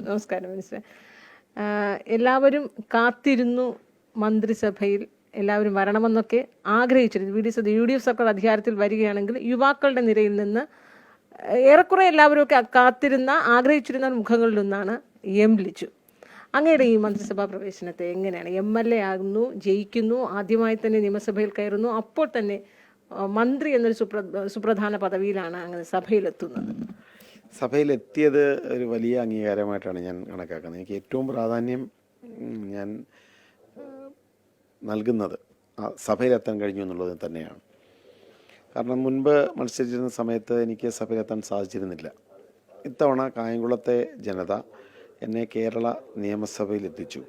നമസ്കാരം മിനിസ്റ്റർ. എല്ലാവരും കാത്തിരുന്നു മന്ത്രിസഭയിൽ എല്ലാവരും വരണമെന്നൊക്കെ ആഗ്രഹിച്ചിരുന്നു. UDF സർക്കാർ അധികാരത്തിൽ വരികയാണെങ്കിൽ യുവാക്കളുടെ നിരയിൽ നിന്ന് ഏറെക്കുറെ എല്ലാവരും ഒക്കെ കാത്തിരുന്ന ആഗ്രഹിച്ചിരുന്ന മുഖങ്ങളിലൊന്നാണ് ലിച്ചു. അങ്ങയുടെ ഈ മന്ത്രിസഭാ പ്രവേശനത്തെ എങ്ങനെയാണ്? MLA ആകുന്നു, ജയിക്കുന്നു, ആദ്യമായി തന്നെ നിയമസഭയിൽ കയറുന്നു, അപ്പോൾ തന്നെ മന്ത്രി എന്നൊരു സുപ്രധാന പദവിയിലാണ് അങ്ങനെ സഭയിലെത്തുന്നത്. സഭയിലെത്തിയത് ഒരു വലിയ അംഗീകാരമായിട്ടാണ് ഞാൻ കണക്കാക്കുന്നത്. എനിക്ക് ഏറ്റവും പ്രാധാന്യം ഞാൻ നൽകുന്നത് സഭയിലെത്താൻ കഴിഞ്ഞു എന്നുള്ളത് തന്നെയാണ്. കാരണം മുൻപ് മത്സരിച്ചിരുന്ന സമയത്ത് എനിക്ക് സഭയിലെത്താൻ സാധിച്ചിരുന്നില്ല. ഇത്തവണ കായംകുളത്തെ ജനത എന്നെ കേരള നിയമസഭയിൽ എത്തിച്ചു.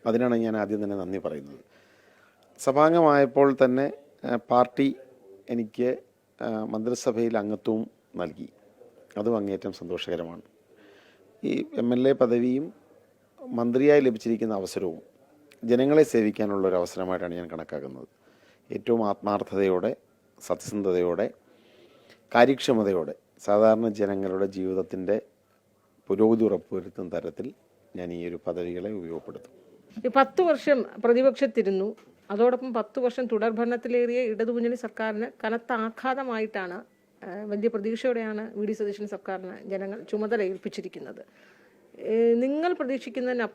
അതിനാണ് ഞാൻ ആദ്യം തന്നെ നന്ദി പറയുന്നത്. സഭാംഗമായപ്പോൾ തന്നെ പാർട്ടി എനിക്ക് മന്ത്രിസഭയിൽ അംഗത്വവും നൽകി. അതും അങ്ങേയറ്റം സന്തോഷകരമാണ്. ഈ MLA പദവിയും മന്ത്രിയായി ലഭിച്ചിരിക്കുന്ന അവസരവും ജനങ്ങളെ സേവിക്കാനുള്ള ഒരു അവസരമായിട്ടാണ് ഞാൻ കണക്കാക്കുന്നത്. ഏറ്റവും ആത്മാർത്ഥതയോടെ, സത്യസന്ധതയോടെ, കാര്യക്ഷമതയോടെ സാധാരണ ജനങ്ങളുടെ ജീവിതത്തിൻ്റെ പുരോഗതി ഉറപ്പുവരുത്തുന്ന തരത്തിൽ ഞാൻ ഈ ഒരു പദവികളെ ഉപയോഗപ്പെടുത്തും. 10 വർഷം പ്രതിപക്ഷത്തിരുന്നു, അതോടൊപ്പം 10 വർഷം തുടർഭരണത്തിലേറിയ ഇടതുമുന്നണി സർക്കാരിന് കനത്ത ആഘാതമായിട്ടാണ്, വലിയ പ്രതീക്ഷയോടെയാണ് VD സതീശൻ സർക്കാരിന് ജനങ്ങൾ ചുമതല ഏൽപ്പിച്ചിരിക്കുന്നത്. നിങ്ങൾ പ്രതീക്ഷിക്കുന്നതിന്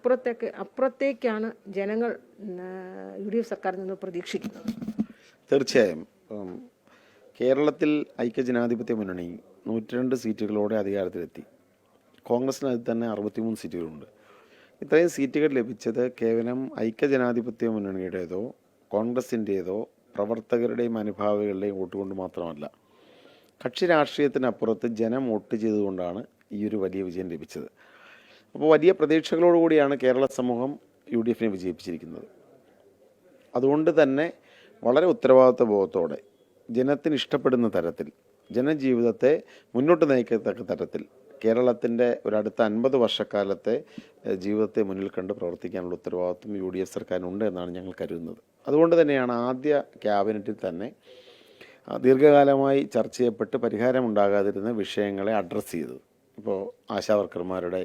അപ്പുറത്തേക്കാണ് ജനങ്ങൾ UDF സർക്കാരിൽ നിന്ന് പ്രതീക്ഷിക്കുന്നത്. തീർച്ചയായും കേരളത്തിൽ ഐക്യജനാധിപത്യ മുന്നണി 102 സീറ്റുകളോടെ അധികാരത്തിലെത്തി. കോൺഗ്രസിന് അതിൽ തന്നെ 63 സീറ്റുകളുണ്ട്. ഇത്രയും സീറ്റുകൾ ലഭിച്ചത് കേവലം ഐക്യജനാധിപത്യ മുന്നണിയുടേതോ കോൺഗ്രസിൻ്റേതോ പ്രവർത്തകരുടെയും അനുഭാവികളുടെയും വോട്ട് കൊണ്ട് മാത്രമല്ല, കക്ഷി രാഷ്ട്രീയത്തിനപ്പുറത്ത് ജനം വോട്ട് ചെയ്തുകൊണ്ടാണ് ഈ ഒരു വലിയ വിജയം ലഭിച്ചത്. അപ്പോൾ വലിയ പ്രതീക്ഷകളോടുകൂടിയാണ് കേരള സമൂഹം UDFനെ വിജയിപ്പിച്ചിരിക്കുന്നത്. അതുകൊണ്ട് തന്നെ വളരെ ഉത്തരവാദിത്വ ബോധത്തോടെ ജനത്തിന് ഇഷ്ടപ്പെടുന്ന തരത്തിൽ, ജനജീവിതത്തെ മുന്നോട്ട് നയിക്കത്തക്ക തരത്തിൽ കേരളത്തിൻ്റെ ഒരടുത്ത 50 വർഷക്കാലത്തെ ജീവിതത്തെ മുന്നിൽ കണ്ട് പ്രവർത്തിക്കാനുള്ള ഉത്തരവാദിത്വം UDF സർക്കാരിനുണ്ട് എന്നാണ് ഞങ്ങൾ കരുതുന്നത്. അതുകൊണ്ട് തന്നെയാണ് ആദ്യ ക്യാബിനറ്റിൽ തന്നെ ദീർഘകാലമായി ചർച്ച ചെയ്യപ്പെട്ട് പരിഹാരമുണ്ടാകാതിരുന്ന വിഷയങ്ങളെ അഡ്രസ്സ് ചെയ്തത്. ഇപ്പോൾ ആശാവർക്കർമാരുടെ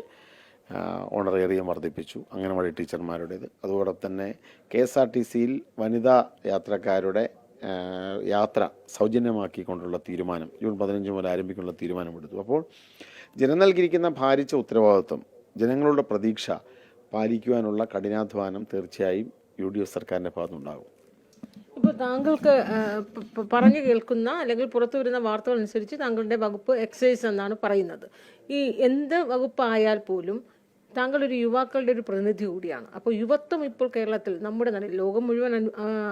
ഓണറേറിയം വർദ്ധിപ്പിച്ചു, അംഗനവാടി ടീച്ചർമാരുടേത്. അതോടൊപ്പം തന്നെ KSRTCയിൽ വനിതാ യാത്രക്കാരുടെ യാത്ര സൗജന്യമാക്കിക്കൊണ്ടുള്ള തീരുമാനം ജൂൺ 15 മുതൽ ആരംഭിക്കാനുള്ള തീരുമാനമെടുത്തു. അപ്പോൾ ജനം നൽകിയിരിക്കുന്ന ഭാരിച്ച ഉത്തരവാദിത്വം, ജനങ്ങളുടെ പ്രതീക്ഷ പാലിക്കുവാനുള്ള കഠിനാധ്വാനം തീർച്ചയായും UDF സർക്കാരിൻ്റെ ഭാഗത്തുനിന്നുണ്ടാകും. ഇപ്പോൾ താങ്കൾക്ക് പറഞ്ഞു കേൾക്കുന്ന അല്ലെങ്കിൽ പുറത്തു വരുന്ന വാർത്തകൾ അനുസരിച്ച് താങ്കളുടെ വകുപ്പ് എക്സൈസ് എന്നാണ് പറയുന്നത്. ഈ എന്ത് വകുപ്പായാൽ പോലും താങ്കൾ ഒരു യുവാക്കളുടെ ഒരു പ്രതിനിധി കൂടിയാണ്. അപ്പോൾ യുവത്വം ഇപ്പോൾ കേരളത്തിൽ, നമ്മുടെ നാട്ടിൽ, ലോകം മുഴുവൻ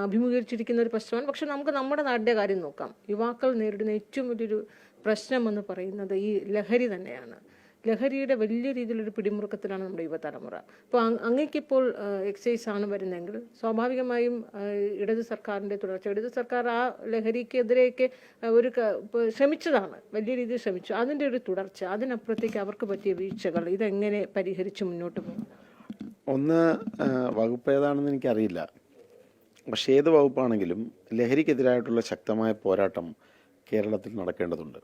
അഭിമുഖീകരിച്ചിരിക്കുന്ന ഒരു പ്രശ്നമാണ്. പക്ഷെ നമുക്ക് നമ്മുടെ നാടിൻ്റെ കാര്യം നോക്കാം. യുവാക്കൾ നേരിടുന്ന ഏറ്റവും വലിയൊരു പ്രശ്നം എന്ന് പറയുന്നത് ഈ ലഹരി തന്നെയാണ്. ലഹരിയുടെ വലിയ രീതിയിലൊരു പിടിമുറുക്കത്തിലാണ് നമ്മുടെ യുവതലമുറ. അപ്പോൾ അങ്ങേക്കിപ്പോൾ എക്സൈസ് ആണ് വരുന്നതെങ്കിൽ സ്വാഭാവികമായും ഇടത് സർക്കാരിൻ്റെ തുടർച്ച, ഇടത് സർക്കാർ ആ ലഹരിക്കെതിരെയൊക്കെ ശ്രമിച്ചതാണ്, വലിയ രീതിയിൽ ശ്രമിച്ചു. അതിൻ്റെ ഒരു തുടർച്ച, അതിനപ്പുറത്തേക്ക് അവർക്ക് പറ്റിയ വീഴ്ചകൾ, ഇതെങ്ങനെ പരിഹരിച്ച് മുന്നോട്ട് പോകും? ഒന്ന്, വകുപ്പ് ഏതാണെന്ന് എനിക്കറിയില്ല. പക്ഷേ ഏത് വകുപ്പാണെങ്കിലും ലഹരിക്കെതിരായിട്ടുള്ള ശക്തമായ പോരാട്ടം കേരളത്തിൽ നടക്കേണ്ടതുണ്ട്.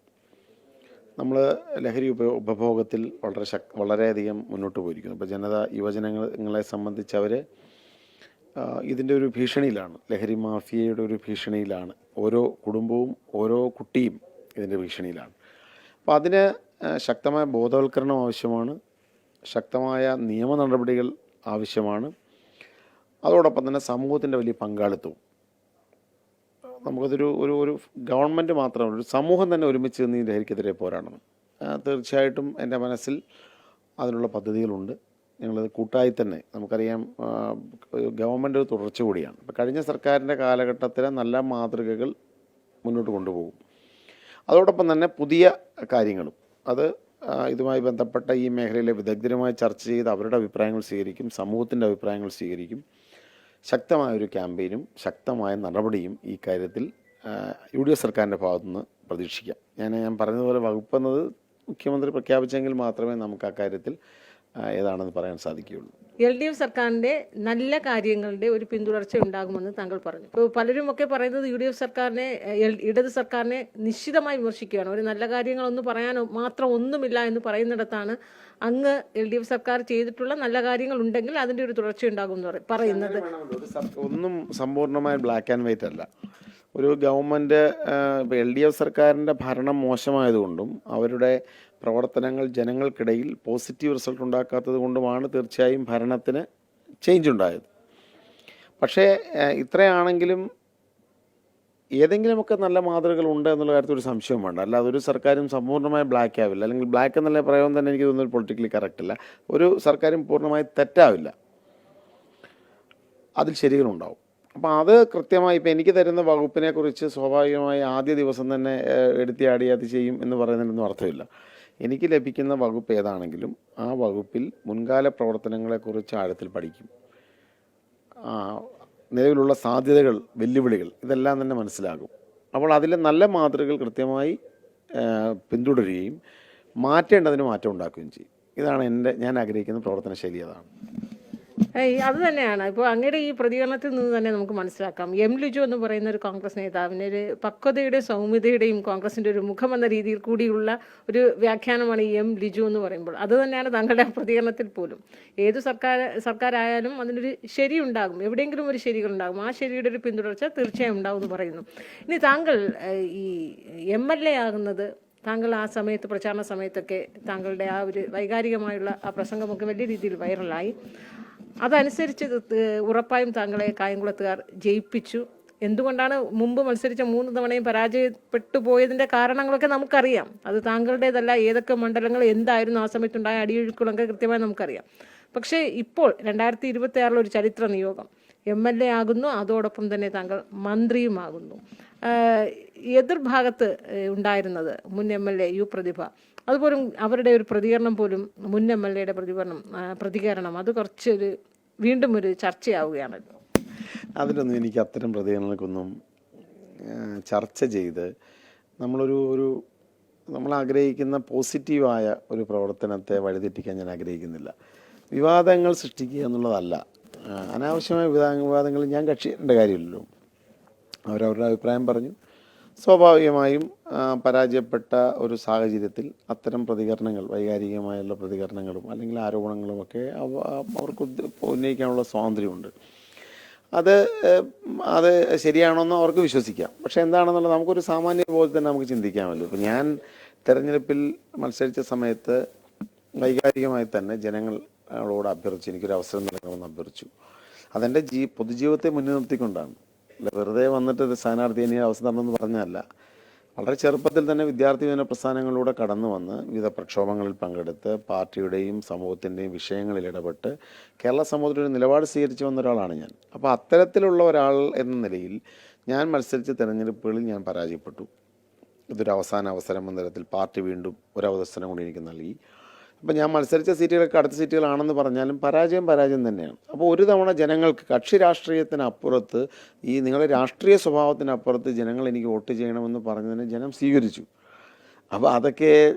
നമ്മൾ ലഹരി ഉപഭോഗത്തിൽ വളരെയധികം മുന്നോട്ട് പോയിരിക്കുന്നു. ഇപ്പോൾ യുവജനങ്ങളെ സംബന്ധിച്ച് അവർ ഇതിൻ്റെ ഒരു ഭീഷണിയിലാണ്, ലഹരി മാഫിയയുടെ ഒരു ഭീഷണിയിലാണ്. ഓരോ കുടുംബവും ഓരോ കുട്ടിയും ഇതിൻ്റെ ഭീഷണിയിലാണ്. അപ്പോൾ അതിന് ശക്തമായ ബോധവൽക്കരണം ആവശ്യമാണ്, ശക്തമായ നിയമ നടപടികൾ ആവശ്യമാണ്. അതോടൊപ്പം തന്നെ സമൂഹത്തിൻ്റെ വലിയ പങ്കാളിത്തവും. നമുക്കതൊരു ഒരു ഒരു ഗവൺമെൻറ് മാത്രമല്ല, ഒരു സമൂഹം തന്നെ ഒരുമിച്ച് നിന്ന് ഈ ലഹരിക്കെതിരെ പോരാടണം. തീർച്ചയായിട്ടും എൻ്റെ മനസ്സിൽ അതിനുള്ള പദ്ധതികളുണ്ട്. ഞങ്ങളത് കൂട്ടായി തന്നെ, നമുക്കറിയാം ഗവൺമെൻറ് ഒരു തുടർച്ച കൂടിയാണ്. ഇപ്പോൾ കഴിഞ്ഞ സർക്കാരിൻ്റെ കാലഘട്ടത്തിലെ നല്ല മാതൃകകൾ മുന്നോട്ട് കൊണ്ടുപോകും. അതോടൊപ്പം തന്നെ പുതിയ കാര്യങ്ങളും, അത് ഇതുമായി ബന്ധപ്പെട്ട ഈ മേഖലയിലെ വിദഗ്ധരുമായി ചർച്ച ചെയ്ത് അവരുടെ അഭിപ്രായങ്ങൾ സ്വീകരിക്കും, സമൂഹത്തിൻ്റെ അഭിപ്രായങ്ങൾ സ്വീകരിക്കും. ശക്തമായൊരു ക്യാമ്പയിനും ശക്തമായ നടപടിയും ഈ കാര്യത്തിൽ UDF സർക്കാരിൻ്റെ ഭാഗത്തുനിന്ന് പ്രതീക്ഷിക്കാം. ഞാൻ പറഞ്ഞതുപോലെ വകുപ്പെന്നത് മുഖ്യമന്ത്രി പ്രഖ്യാപിച്ചെങ്കിൽ മാത്രമേ നമുക്ക് ആ കാര്യത്തിൽ ഏതാണെന്ന് പറയാൻ സാധിക്കുകയുള്ളൂ. LDF സർക്കാരിൻ്റെ നല്ല കാര്യങ്ങളുടെ ഒരു പിന്തുടർച്ച ഉണ്ടാകുമെന്ന് താങ്കൾ പറഞ്ഞു. ഇപ്പോൾ പലരുമൊക്കെ പറയുന്നത് UDF സർക്കാരിനെ, ഇടത് സർക്കാരിനെ നിശ്ചിതമായി വിമർശിക്കുകയാണ്. ഒരു നല്ല കാര്യങ്ങളൊന്നും പറയാൻ മാത്രം ഒന്നുമില്ല എന്ന് പറയുന്നിടത്താണ് അങ്ങ് LDF സർക്കാർ ചെയ്തിട്ടുള്ള നല്ല കാര്യങ്ങൾ ഉണ്ടെങ്കിൽ അതിൻ്റെ ഒരു തുടർച്ച ഉണ്ടാകും എന്ന് പറയുന്നത്. ഒന്നും സമ്പൂർണ്ണമായി ബ്ലാക്ക് ആൻഡ് വൈറ്റ് അല്ല. ഒരു ഗവൺമെൻറ് ഇപ്പോൾ LDF സർക്കാരിൻ്റെ ഭരണം മോശമായതുകൊണ്ടും അവരുടെ പ്രവർത്തനങ്ങൾ ജനങ്ങൾക്കിടയിൽ പോസിറ്റീവ് റിസൾട്ട് ഉണ്ടാക്കാത്തത് കൊണ്ടുമാണ് തീർച്ചയായും ഭരണത്തിന് ചേഞ്ച് ഉണ്ടായത്. പക്ഷേ ഇത്രയാണെങ്കിലും ഏതെങ്കിലുമൊക്കെ നല്ല മാതൃകകൾ ഉണ്ട് എന്നുള്ള കാര്യത്തിൽ ഒരു സംശയവും വേണ്ട. അല്ലാതെ ഒരു സർക്കാരും സമ്പൂർണ്ണമായി ബ്ലാക്ക് ആവില്ല, അല്ലെങ്കിൽ ബ്ലാക്ക് എന്നുള്ള പ്രയോഗം തന്നെ എനിക്ക് തോന്നുന്നത് പൊളിറ്റിക്കലി കറക്റ്റ് അല്ല. ഒരു സർക്കാരും പൂർണ്ണമായി തെറ്റാവില്ല, അതിൽ ശരികളുണ്ടാവും. അപ്പോൾ അത് കൃത്യമായി ഇപ്പോൾ എനിക്ക് തരുന്ന വകുപ്പിനെ കുറിച്ച് സ്വാഭാവികമായി ആദ്യ ദിവസം തന്നെ എടുത്തിയാടി അത് ചെയ്യും എന്ന് പറയുന്നതിനൊന്നും അർത്ഥമില്ല. എനിക്ക് ലഭിക്കുന്ന വകുപ്പ് ഏതാണെങ്കിലും ആ വകുപ്പിൽ മുൻകാല പ്രവർത്തനങ്ങളെക്കുറിച്ച് ആഴത്തിൽ പഠിക്കും. നിലവിലുള്ള സാധ്യതകൾ, വെല്ലുവിളികൾ ഇതെല്ലാം തന്നെ മനസ്സിലാകും. അപ്പോൾ അതിലെ നല്ല മാതൃകകൾ കൃത്യമായി പിന്തുടരുകയും മാറ്റേണ്ടതിന് മാറ്റം ഉണ്ടാക്കുകയും ചെയ്യും. ഇതാണ് ഞാൻ ആഗ്രഹിക്കുന്ന പ്രവർത്തന ശൈലി. അതാണ് അത് തന്നെയാണ്. ഇപ്പോൾ അങ്ങയുടെ ഈ പ്രതികരണത്തിൽ നിന്ന് തന്നെ നമുക്ക് മനസ്സിലാക്കാം, M. ലിജു എന്ന് പറയുന്ന ഒരു കോൺഗ്രസ് നേതാവിന് ഒരു പക്വതയുടെയും സൗമ്യതയുടെയും കോൺഗ്രസിൻ്റെ ഒരു മുഖമെന്ന രീതിയിൽ കൂടിയുള്ള ഒരു വ്യാഖ്യാനമാണ് ഈ M. ലിജു എന്ന് പറയുമ്പോൾ. അത് തന്നെയാണ് താങ്കളുടെ പ്രതികരണത്തിൽ പോലും. ഏതു സർക്കാരായാലും അതിനൊരു ശരി ഉണ്ടാകും, എവിടെയെങ്കിലും ഒരു ശരികളുണ്ടാകും. ആ ശരിയുടെ ഒരു പിന്തുടർച്ച തീർച്ചയായും ഉണ്ടാകും എന്ന് പറയുന്നു. ഇനി താങ്കൾ ഈ MLA ആകുന്നത്, താങ്കൾ ആ സമയത്ത് പ്രചാരണ സമയത്തൊക്കെ താങ്കളുടെ ആ ഒരു വൈകാരികമായുള്ള ആ പ്രസംഗമൊക്കെ വലിയ രീതിയിൽ വൈറലായി. അതനുസരിച്ച് ഉറപ്പായും താങ്കളെ കായംകുളത്തുകാർ ജയിപ്പിച്ചു. എന്തുകൊണ്ടാണ് മുമ്പ് മത്സരിച്ച 3 തവണയും പരാജയപ്പെട്ടു പോയതിൻ്റെ കാരണങ്ങളൊക്കെ നമുക്കറിയാം. അത് താങ്കളുടേതല്ല. ഏതൊക്കെ മണ്ഡലങ്ങൾ എന്തായിരുന്നു ആ സമയത്തുണ്ടായ അടിയൊഴുക്കുകളൊക്കെ കൃത്യമായി നമുക്കറിയാം. പക്ഷേ ഇപ്പോൾ 2026 ഒരു ചരിത്ര നിയോഗം, MLA ആകുന്നു, അതോടൊപ്പം തന്നെ താങ്കൾ മന്ത്രിയുമാകുന്നു. എതിർഭാഗത്ത് ഉണ്ടായിരുന്നത് മുൻ MLA U. പ്രതിഭ, അതുപോലും അവരുടെ ഒരു പ്രതികരണം പോലും, മുൻ MLAയുടെ പ്രതികരണം അത് കുറച്ചൊരു വീണ്ടും ഒരു ചർച്ചയാവുകയാണല്ലോ. അതിലൊന്നും എനിക്ക് അത്തരം പ്രതികരണങ്ങൾക്കൊന്നും ചർച്ച ചെയ്ത് നമ്മൾ ആഗ്രഹിക്കുന്ന പോസിറ്റീവായ ഒരു പ്രവർത്തനത്തെ വഴിതെറ്റിക്കാൻ ഞാൻ ആഗ്രഹിക്കുന്നില്ല. വിവാദങ്ങൾ സൃഷ്ടിക്കുക എന്നുള്ളതല്ല. അനാവശ്യമായ വിവാദങ്ങളിൽ ഞാൻ കക്ഷിയേണ്ട കാര്യമില്ലല്ലോ. അവരവരുടെ അഭിപ്രായം പറഞ്ഞു. സ്വാഭാവികമായും പരാജയപ്പെട്ട ഒരു സാഹചര്യത്തിൽ അത്തരം പ്രതികരണങ്ങൾ, വൈകാരികമായുള്ള പ്രതികരണങ്ങളും അല്ലെങ്കിൽ ആരോപണങ്ങളുമൊക്കെ അവർക്ക് ഉന്നയിക്കാനുള്ള സ്വാതന്ത്ര്യമുണ്ട്. അത് ശരിയാണോന്ന് അവർക്ക് വിശ്വസിക്കാം. പക്ഷേ എന്താണെന്നുള്ളത് നമുക്കൊരു സാമാന്യ പോലെ തന്നെ നമുക്ക് ചിന്തിക്കാമല്ലോ. ഇപ്പോൾ ഞാൻ തെരഞ്ഞെടുപ്പിൽ മത്സരിച്ച സമയത്ത് വൈകാരികമായി തന്നെ ജനങ്ങളോട് അഭ്യർത്ഥിച്ചു, എനിക്കൊരു അവസരം നൽകണമെന്ന് അഭ്യർത്ഥിച്ചു. അതെൻ്റെ പൊതുജീവിതത്തെ മുന്നിൽ നിർത്തിക്കൊണ്ടാണ്. അല്ല വെറുതെ വന്നിട്ട് സ്ഥാനാർത്ഥി എനിക്ക് അവസരം തരണമെന്ന് പറഞ്ഞതല്ല. വളരെ ചെറുപ്പത്തിൽ തന്നെ വിദ്യാർത്ഥി വിനോദ പ്രസ്ഥാനങ്ങളിലൂടെ കടന്നു വന്ന് വിവിധ പ്രക്ഷോഭങ്ങളിൽ പങ്കെടുത്ത് പാർട്ടിയുടെയും സമൂഹത്തിൻ്റെയും വിഷയങ്ങളിൽ ഇടപെട്ട് കേരള സമൂഹത്തിൽ ഒരു നിലപാട് സ്വീകരിച്ചു വന്ന ഒരാളാണ് ഞാൻ. അപ്പോൾ അത്തരത്തിലുള്ള ഒരാൾ എന്ന നിലയിൽ ഞാൻ മത്സരിച്ച തെരഞ്ഞെടുപ്പുകളിൽ ഞാൻ പരാജയപ്പെട്ടു. ഇതൊരു അവസാന അവസരം എന്ന തരത്തിൽ പാർട്ടി വീണ്ടും ഒരു അവസരം കൂടി എനിക്ക് നൽകി. അപ്പോൾ ഞാൻ മത്സരിച്ച സീറ്റുകളൊക്കെ അടുത്ത സീറ്റുകളാണെന്ന് പറഞ്ഞാലും പരാജയം തന്നെയാണ്. അപ്പോൾ ഒരു തവണ ജനങ്ങൾക്ക് കക്ഷി രാഷ്ട്രീയത്തിനപ്പുറത്ത്, ഈ നിങ്ങളുടെ രാഷ്ട്രീയ സ്വഭാവത്തിനപ്പുറത്ത് ജനങ്ങൾ എനിക്ക് വോട്ട് ചെയ്യണമെന്ന് പറഞ്ഞതിന് ജനം സ്വീകരിച്ചു. അപ്പോൾ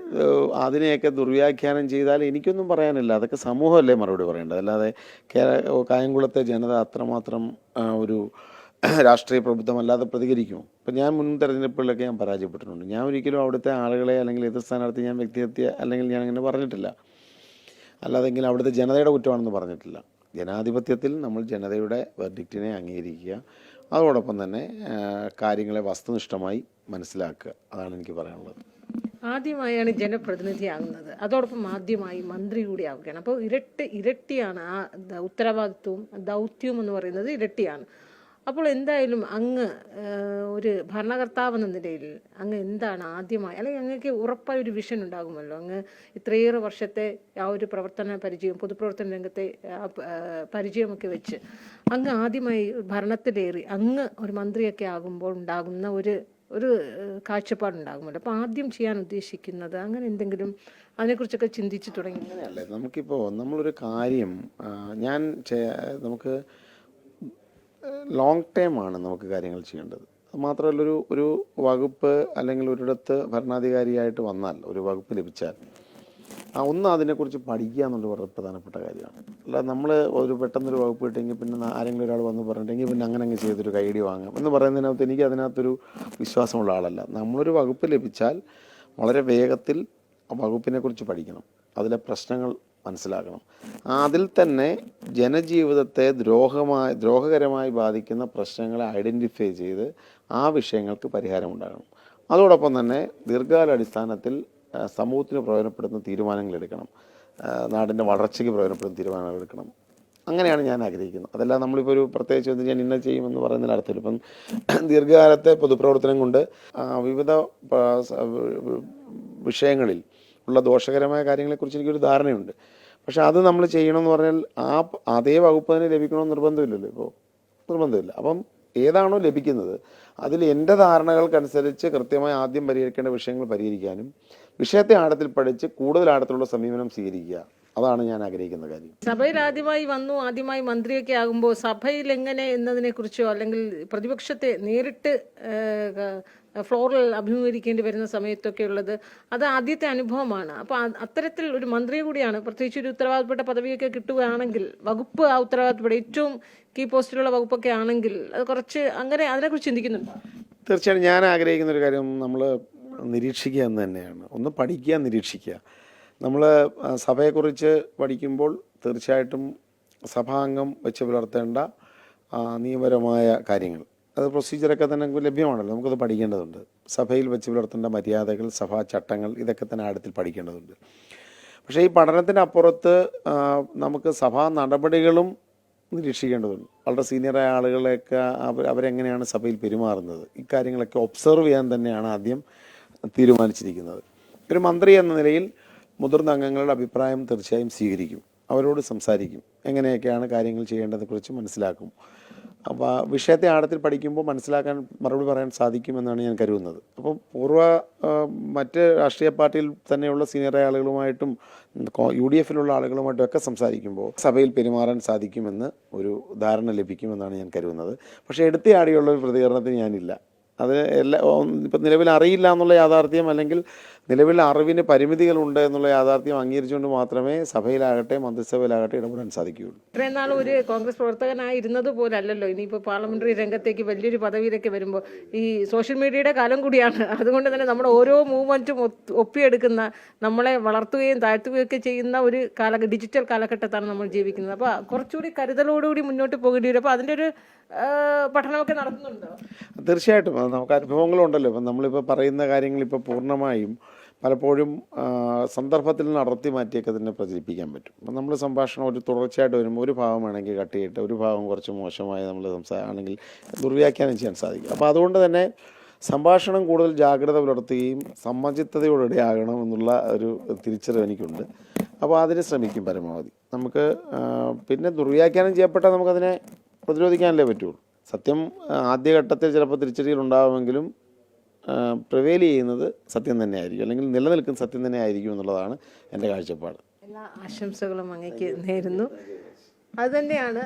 അതിനെയൊക്കെ ദുർവ്യാഖ്യാനം ചെയ്താൽ എനിക്കൊന്നും പറയാനില്ല. അതൊക്കെ സമൂഹമല്ലേ മറുപടി പറയേണ്ടത്. അല്ലാതെ കായംകുളത്തെ ജനത അത്രമാത്രം ഒരു രാഷ്ട്രീയ പ്രബുദ്ധമല്ലാതെ പ്രതികരിക്കുമോ? ഇപ്പം ഞാൻ മുൻ തെരഞ്ഞെടുപ്പുകളിലൊക്കെ ഞാൻ പരാജയപ്പെട്ടിട്ടുണ്ട്. ഞാൻ ഒരിക്കലും അവിടുത്തെ ആളുകളെ അല്ലെങ്കിൽ എതിർ സ്ഥാനാർത്ഥി ഞാൻ വ്യക്തിഹത്യ അല്ലെങ്കിൽ ഞാൻ അങ്ങനെ പറഞ്ഞിട്ടില്ല. അല്ലാതെങ്കിലും അവിടുത്തെ ജനതയുടെ കുറ്റമാണെന്ന് പറഞ്ഞിട്ടില്ല. ജനാധിപത്യത്തിൽ നമ്മൾ ജനതയുടെ വെർഡിക്റ്റിനെ അംഗീകരിക്കുക, അതോടൊപ്പം തന്നെ കാര്യങ്ങളെ വസ്തുനിഷ്ഠമായി മനസ്സിലാക്കുക. അതാണ് എനിക്ക് പറയാനുള്ളത്. ആദ്യമായാണ് ജനപ്രതിനിധിയാകുന്നത്, അതോടൊപ്പം ആദ്യമായി മന്ത്രി കൂടി ആവുകയാണ്. അപ്പോൾ ഇരട്ടിയാണ് ആ ഉത്തരവാദിത്വവും ദൗത്യവും എന്ന് പറയുന്നത് ഇരട്ടിയാണ്. അപ്പോൾ എന്തായാലും അങ്ങ് ഒരു ഭരണകർത്താവെന്ന നിലയിൽ അങ്ങ് എന്താണ് ആദ്യമായി, അല്ലെങ്കിൽ അങ്ങക്ക് ഉറപ്പായ ഒരു വിഷൻ ഉണ്ടാകുമല്ലോ. അങ്ങ് ഇത്രയേറെ വർഷത്തെ ആ ഒരു പ്രവർത്തന പരിചയം, പൊതുപ്രവർത്തന രംഗത്തെ പരിചയമൊക്കെ വെച്ച് അങ്ങ് ആദ്യമായി ഭരണത്തിലേറി അങ്ങ് ഒരു മന്ത്രിയൊക്കെ ആകുമ്പോൾ ഉണ്ടാകുന്ന ഒരു കാഴ്ചപ്പാടുണ്ടാകുമല്ലോ. അപ്പോൾ ആദ്യം ചെയ്യാൻ ഉദ്ദേശിക്കുന്നത് അങ്ങനെ എന്തെങ്കിലും അതിനെക്കുറിച്ചൊക്കെ ചിന്തിച്ച് തുടങ്ങി? അങ്ങനെയല്ലേ, നമുക്കിപ്പോൾ നമ്മളൊരു കാര്യം നമുക്ക് ലോങ് ടൈമാണ് നമുക്ക് കാര്യങ്ങൾ ചെയ്യേണ്ടത്. മാത്രമല്ല ഒരു വകുപ്പ് അല്ലെങ്കിൽ ഒരിടത്ത് ഭരണാധികാരിയായിട്ട് വന്നാൽ, ഒരു വകുപ്പ് ലഭിച്ചാൽ ഒന്ന് അതിനെക്കുറിച്ച് പഠിക്കുക എന്നുള്ളത് വളരെ പ്രധാനപ്പെട്ട കാര്യമാണ്. അല്ലാതെ നമ്മൾ ഒരു പെട്ടെന്നൊരു വകുപ്പ് കിട്ടിയെങ്കിൽ പിന്നെ ആരെങ്കിലും ഒരാൾ വന്ന് പറഞ്ഞിട്ടെങ്കിൽ പിന്നെ അങ്ങനെ അങ്ങ് ചെയ്തൊരു ഐഡിയ വാങ്ങാം എന്ന് പറയുന്നതിനകത്ത് എനിക്ക് അതിനകത്തൊരു വിശ്വാസമുള്ള ആളല്ല. നമ്മളൊരു വകുപ്പ് ലഭിച്ചാൽ വളരെ വേഗത്തിൽ ആ വകുപ്പിനെക്കുറിച്ച് പഠിക്കണം, അതിലെ പ്രശ്നങ്ങൾ മനസ്സിലാക്കണം, അതിൽ തന്നെ ജനജീവിതത്തെ ദ്രോഹകരമായി ബാധിക്കുന്ന പ്രശ്നങ്ങളെ ഐഡൻറ്റിഫൈ ചെയ്ത് ആ വിഷയങ്ങൾക്ക് പരിഹാരമുണ്ടാകണം. അതോടൊപ്പം തന്നെ ദീർഘകാലാടിസ്ഥാനത്തിൽ സമൂഹത്തിന് പ്രയോജനപ്പെടുന്ന തീരുമാനങ്ങൾ എടുക്കണം, നാടിൻ്റെ വളർച്ചയ്ക്ക് പ്രയോജനപ്പെടുന്ന തീരുമാനങ്ങൾ എടുക്കണം. അങ്ങനെയാണ് ഞാൻ ആഗ്രഹിക്കുന്നത്. അതല്ല നമ്മളിപ്പോൾ ഒരു പ്രത്യേകിച്ച് ഞാൻ ഇന്ന ചെയ്യുമെന്ന് പറയുന്നതിന് അർത്ഥമില്ല. ഇപ്പം ദീർഘകാലത്തെ പൊതുപ്രവർത്തനം കൊണ്ട് വിവിധ വിഷയങ്ങളിൽ ഉള്ള ദോഷകരമായ കാര്യങ്ങളെക്കുറിച്ച് എനിക്കൊരു ധാരണയുണ്ട്. പക്ഷെ അത് നമ്മൾ ചെയ്യണമെന്ന് പറഞ്ഞാൽ അതേ വകുപ്പ് തന്നെ ലഭിക്കണമെന്ന് നിർബന്ധമില്ലല്ലോ. ഇപ്പോൾ നിർബന്ധമില്ല. അപ്പം ഏതാണോ ലഭിക്കുന്നത് അതിൽ എൻ്റെ ധാരണകൾക്കനുസരിച്ച് കൃത്യമായി ആദ്യം പരിഹരിക്കേണ്ട വിഷയങ്ങൾ പരിഹരിക്കാനും വിഷയത്തെ ആഴത്തിൽ പഠിച്ച് കൂടുതൽ ആഴത്തിലുള്ള സമീപനം സ്വീകരിക്കുക, അതാണ് ഞാൻ ആഗ്രഹിക്കുന്ന കാര്യം. സഭയിൽ ആദ്യമായി മന്ത്രിയൊക്കെ ആകുമ്പോൾ സഭയിൽ എങ്ങനെ എന്നതിനെ കുറിച്ചോ അല്ലെങ്കിൽ പ്രതിപക്ഷത്തെ നേരിട്ട് ഫ്ലോറിൽ അഭിമുഖീകരിക്കേണ്ടി വരുന്ന സമയത്തൊക്കെ ഉള്ളത് അത് ആദ്യത്തെ അനുഭവമാണ്. അപ്പോൾ അത്തരത്തിൽ ഒരു മന്ത്രി കൂടിയാണ്, പ്രത്യേകിച്ച് ഒരു ഉത്തരവാദപ്പെട്ട പദവിയൊക്കെ കിട്ടുകയാണെങ്കിൽ, വകുപ്പ് ആ ഉത്തരവാദിത്തപ്പെട്ട ഏറ്റവും കീ പോസ്റ്റിലുള്ള വകുപ്പൊക്കെ ആണെങ്കിൽ അത് കുറച്ച് അങ്ങനെ അതിനെക്കുറിച്ച് ചിന്തിക്കുന്നുണ്ടോ? തീർച്ചയായും ഞാൻ ആഗ്രഹിക്കുന്ന ഒരു കാര്യം നമ്മൾ നിരീക്ഷിക്കുക എന്ന് തന്നെയാണ്. ഒന്ന് പഠിക്കുക, നിരീക്ഷിക്കുക. നമ്മൾ സഭയെക്കുറിച്ച് പഠിക്കുമ്പോൾ തീർച്ചയായിട്ടും സഭാംഗം വെച്ച് പുലർത്തേണ്ട നിയമപരമായ കാര്യങ്ങൾ, അത് പ്രൊസീജിയറൊക്കെ തന്നെ ലഭ്യമാണല്ലോ, നമുക്കത് പഠിക്കേണ്ടതുണ്ട്. സഭയിൽ വെച്ച് പുലർത്തേണ്ട മര്യാദകൾ, സഭാ ചട്ടങ്ങൾ, ഇതൊക്കെ തന്നെ ആഴത്തിൽ പഠിക്കേണ്ടതുണ്ട്. പക്ഷേ ഈ പഠനത്തിൻ്റെ അപ്പുറത്ത് നമുക്ക് സഭാ നടപടികളും നിരീക്ഷിക്കേണ്ടതുണ്ട്. വളരെ സീനിയറായ ആളുകളെയൊക്കെ അവരെങ്ങനെയാണ് സഭയിൽ പെരുമാറുന്നത്, ഇക്കാര്യങ്ങളൊക്കെ ഒബ്സർവ് ചെയ്യാൻ തന്നെയാണ് ആദ്യം തീരുമാനിച്ചിരിക്കുന്നത്. ഒരു മന്ത്രി എന്ന നിലയിൽ മുതിർന്ന അംഗങ്ങളുടെ അഭിപ്രായം തീർച്ചയായും സ്വീകരിക്കും, അവരോട് സംസാരിക്കും, എങ്ങനെയൊക്കെയാണ് കാര്യങ്ങൾ ചെയ്യേണ്ടതിനെക്കുറിച്ച് മനസ്സിലാക്കും. അപ്പോൾ വിഷയത്തെ ആഴത്തിൽ പഠിക്കുമ്പോൾ മനസ്സിലാക്കാൻ, മറുപടി പറയാൻ സാധിക്കുമെന്നാണ് ഞാൻ കരുതുന്നത്. അപ്പോൾ മറ്റ് രാഷ്ട്രീയ പാർട്ടിയിൽ തന്നെയുള്ള സീനിയറായ ആളുകളുമായിട്ടും UDF ആളുകളുമായിട്ടും ഒക്കെ സംസാരിക്കുമ്പോൾ സഭയിൽ പെരുമാറാൻ സാധിക്കുമെന്ന് ഒരു ധാരണ ലഭിക്കുമെന്നാണ് ഞാൻ കരുതുന്നത്. പക്ഷേ എടുത്തയാടിയുള്ള ഒരു പ്രതികരണത്തിന് ഞാനില്ല. അത് ഇപ്പം നിലവിൽ അറിയില്ല എന്നുള്ള യാഥാർത്ഥ്യം, അല്ലെങ്കിൽ നിലവിൽ അറിവിന് പരിമിതികളുണ്ട് എന്നുള്ള യാഥാർത്ഥ്യം അംഗീകരിച്ചുകൊണ്ട് മാത്രമേ സഭയിലാകട്ടെ മന്ത്രിസഭയിലാകട്ടെ ഇടപെടാൻ സാധിക്കുകയുള്ളൂ. ഇത്രയും നാൾ ഒരു കോൺഗ്രസ് പ്രവർത്തകനായിരുന്നത് പോലല്ലോ ഇനിയിപ്പോൾ പാർലമെന്ററി രംഗത്തേക്ക് വലിയൊരു പദവിയിലൊക്കെ വരുമ്പോൾ ഈ സോഷ്യൽ മീഡിയയുടെ കാലം കൂടിയാണ്. അതുകൊണ്ട് തന്നെ നമ്മുടെ ഓരോ മൂവ്മെൻറ്റും ഒപ്പിയെടുക്കുന്ന, നമ്മളെ വളർത്തുകയും താഴ്ത്തുകയും ഒക്കെ ചെയ്യുന്ന ഒരു ഡിജിറ്റൽ കാലഘട്ടത്താണ് നമ്മൾ ജീവിക്കുന്നത്. അപ്പോൾ കുറച്ചുകൂടി കരുതലോടുകൂടി മുന്നോട്ട് പോകേണ്ടി വരും. അപ്പോൾ അതിൻ്റെ ഒരു പഠനമൊക്കെ നടത്തുന്നുണ്ടോ? തീർച്ചയായിട്ടും നമുക്ക് അനുഭവങ്ങളുണ്ടല്ലോ. ഇപ്പം നമ്മളിപ്പോൾ പറയുന്ന കാര്യങ്ങൾ ഇപ്പോൾ പൂർണ്ണമായും പലപ്പോഴും സന്ദർഭത്തിൽ നിന്ന് അടർത്തി മാറ്റിയൊക്കെ തന്നെ പ്രചരിപ്പിക്കാൻ പറ്റും. അപ്പം നമ്മൾ സംഭാഷണം ഒരു തുടർച്ചയായിട്ട് വരുമ്പോൾ ഒരു ഭാഗം വേണമെങ്കിൽ കട്ട് ചെയ്തിട്ട് ഒരു ഭാഗം കുറച്ച് മോശമായി നമ്മൾ ആണെങ്കിൽ ദുർവ്യാഖ്യാനം ചെയ്യാൻ സാധിക്കും. അപ്പോൾ അതുകൊണ്ട് തന്നെ സംഭാഷണം കൂടുതൽ ജാഗ്രത പുലർത്തുകയും സമചിത്തതയോടെ ആകണം എന്നുള്ള ഒരു തിരിച്ചറിവ് എനിക്കുണ്ട്. അപ്പോൾ അതിന് ശ്രമിക്കും പരമാവധി. നമുക്ക് പിന്നെ ദുർവ്യാഖ്യാനം ചെയ്യപ്പെട്ടാൽ നമുക്കതിനെ പ്രതിരോധിക്കാനല്ലേ പറ്റുള്ളൂ. സത്യം ആദ്യഘട്ടത്തിൽ ചിലപ്പോൾ തിരിച്ചടികൾ ഉണ്ടാകുമെങ്കിലും പ്രിവെയിൽ ചെയ്യുന്നത് സത്യം തന്നെയായിരിക്കും, അല്ലെങ്കിൽ നിലനിൽക്കുന്ന സത്യം തന്നെ ആയിരിക്കും എന്നുള്ളതാണ് എൻ്റെ കാഴ്ചപ്പാട്. എല്ലാ ആശംസകളും അങ്ങേക്ക് നേരുന്നു. അതുതന്നെയാണ്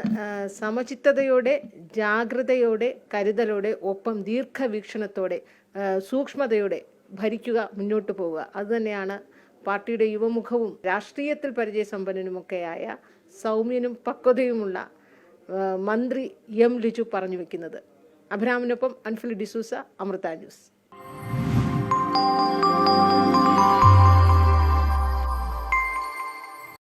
സമചിത്തതയോടെ, ജാഗ്രതയോടെ, കരുതലോടെ, ഒപ്പം ദീർഘവീക്ഷണത്തോടെ, സൂക്ഷ്മതയോടെ ഭരിക്കുക, മുന്നോട്ട് പോവുക. അതുതന്നെയാണ് പാർട്ടിയുടെ യുവമുഖവും രാഷ്ട്രീയത്തിൽ പരിചയസമ്പന്നനുമൊക്കെയായ സൗമ്യനും പക്വതയുമുള്ള മന്ത്രി എം ലിജു പറഞ്ഞു വെക്കുന്നത്. അബ്രഹാമിനൊപ്പം അൻഫിൽ ഡിസൂസ, അമൃത ന്യൂസ്.